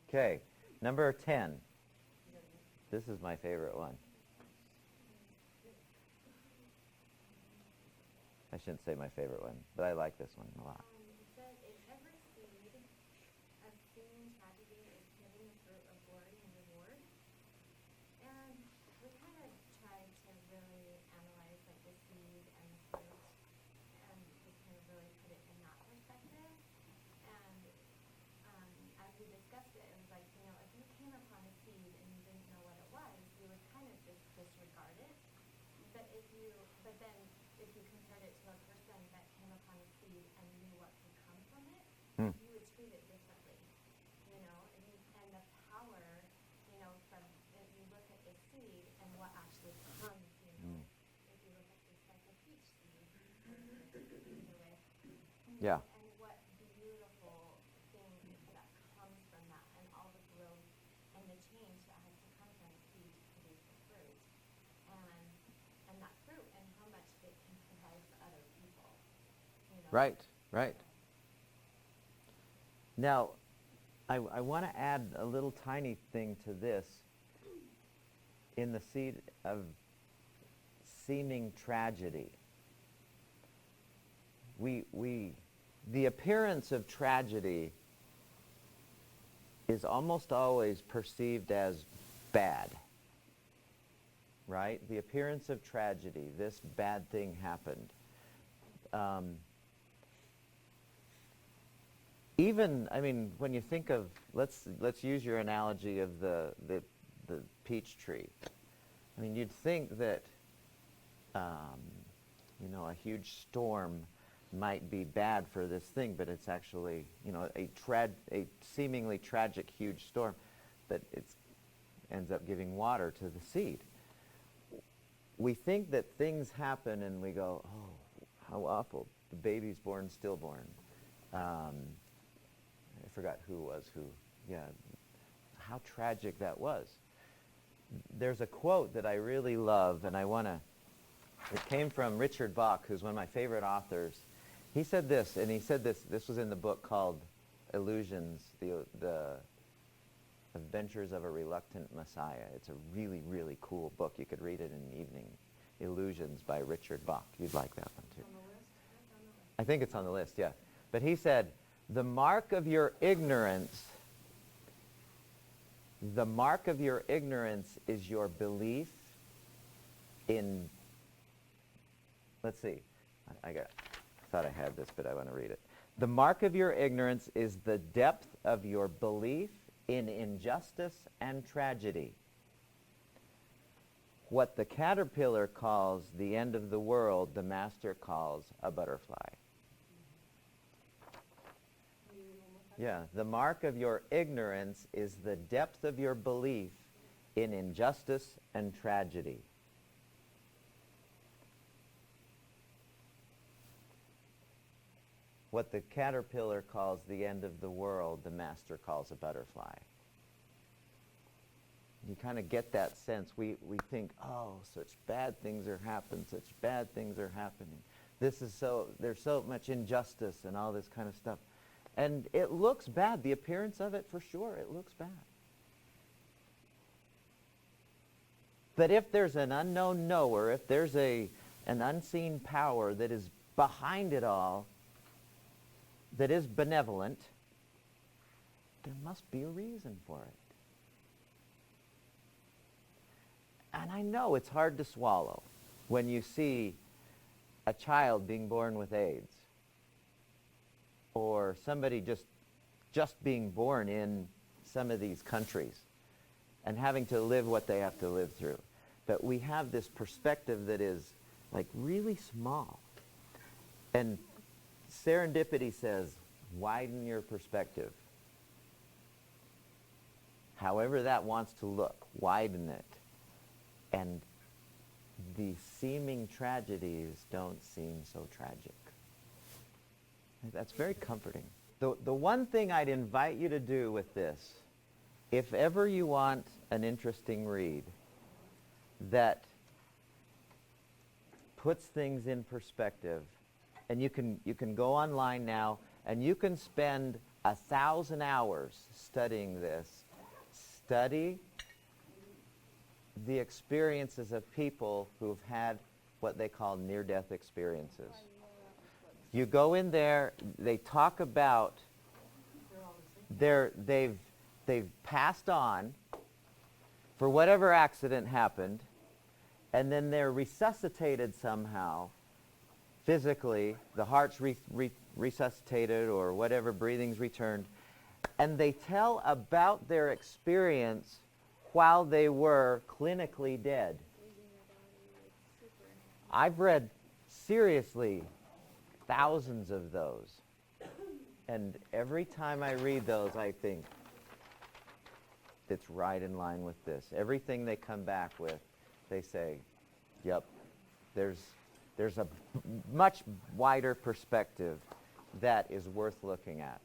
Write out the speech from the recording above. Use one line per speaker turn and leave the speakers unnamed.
Okay, number 10. This is my favorite one. I shouldn't say my favorite one, but I like this one a lot.
It says, if every seed of seeming tragedy is giving the fruit of glory and reward, and we kind of tried to really analyze like the seed and the fruit, and just kind of really put it in that perspective. And as we discussed it, it was like, you know, if you came upon a seed and you didn't know what it was, you would kind of just disregard it. But then if you compared it to a person that came upon a seed and knew what could come from it, you would treat it differently, you know. And the power, you know, from if you look at the seed and what actually comes, you know. If you look at this like a peach seed, either way.
Yeah.
And what beautiful thing that comes from that, and all the growth and the change that has to come from a seed to produce the fruit. And that fruit and how much it can provide for other people. You know?
Right, right. Now, I want to add a little tiny thing to this. In the seed of seeming tragedy, the appearance of tragedy is almost always perceived as bad. Right? The appearance of tragedy, this bad thing happened. Even, I mean, when you think of, let's use your analogy of the peach tree. I mean, you'd think that, you know, a huge storm might be bad for this thing, but it's actually, you know, a seemingly tragic huge storm, but it ends up giving water to the seed. We think that things happen and we go, oh, how awful. The baby's born, stillborn. I forgot who was who. Yeah, how tragic that was. There's a quote that I really love, and it came from Richard Bach, who's one of my favorite authors. He said this, this was in the book called Illusions, the Adventures of a Reluctant Messiah. It's a really, really cool book. You could read it in the evening. Illusions by Richard Bach. You'd like that one too.
On the list?
I think it's on the list, yeah. But he said, the mark of your ignorance is your belief in, let's see, I thought I had this, but I want to read it. The mark of your ignorance is the depth of your belief in injustice and tragedy. What the caterpillar calls the end of the world, the master calls a butterfly. Yeah, the mark of your ignorance is the depth of your belief in injustice and tragedy. What the caterpillar calls the end of the world, the master calls a butterfly. You kind of get that sense. We think, oh, such bad things are happening, such bad things are happening. There's so much injustice and all this kind of stuff. And it looks bad. The appearance of it, for sure, it looks bad. But if there's an unknown knower, if there's an unseen power that is behind it all, that is benevolent, there must be a reason for it. And I know it's hard to swallow when you see a child being born with AIDS, or somebody just being born in some of these countries and having to live what they have to live through. But we have this perspective that is like really small. And Serendipity says, widen your perspective. However that wants to look, widen it. And the seeming tragedies don't seem so tragic. That's very comforting. The one thing I'd invite you to do with this, if ever you want an interesting read that puts things in perspective, and you can go online now and you can spend 1,000 hours studying this. Study the experiences of people who've had what they call near-death experiences. You go in there, they talk about they've passed on for whatever accident happened, and then they're resuscitated somehow, physically, the heart's resuscitated or whatever, breathing's returned, and they tell about their experience while they were clinically dead. I've read, seriously, thousands of those. And every time I read those, I think, it's right in line with this. Everything they come back with, they say, yep, there's a much wider perspective that is worth looking at.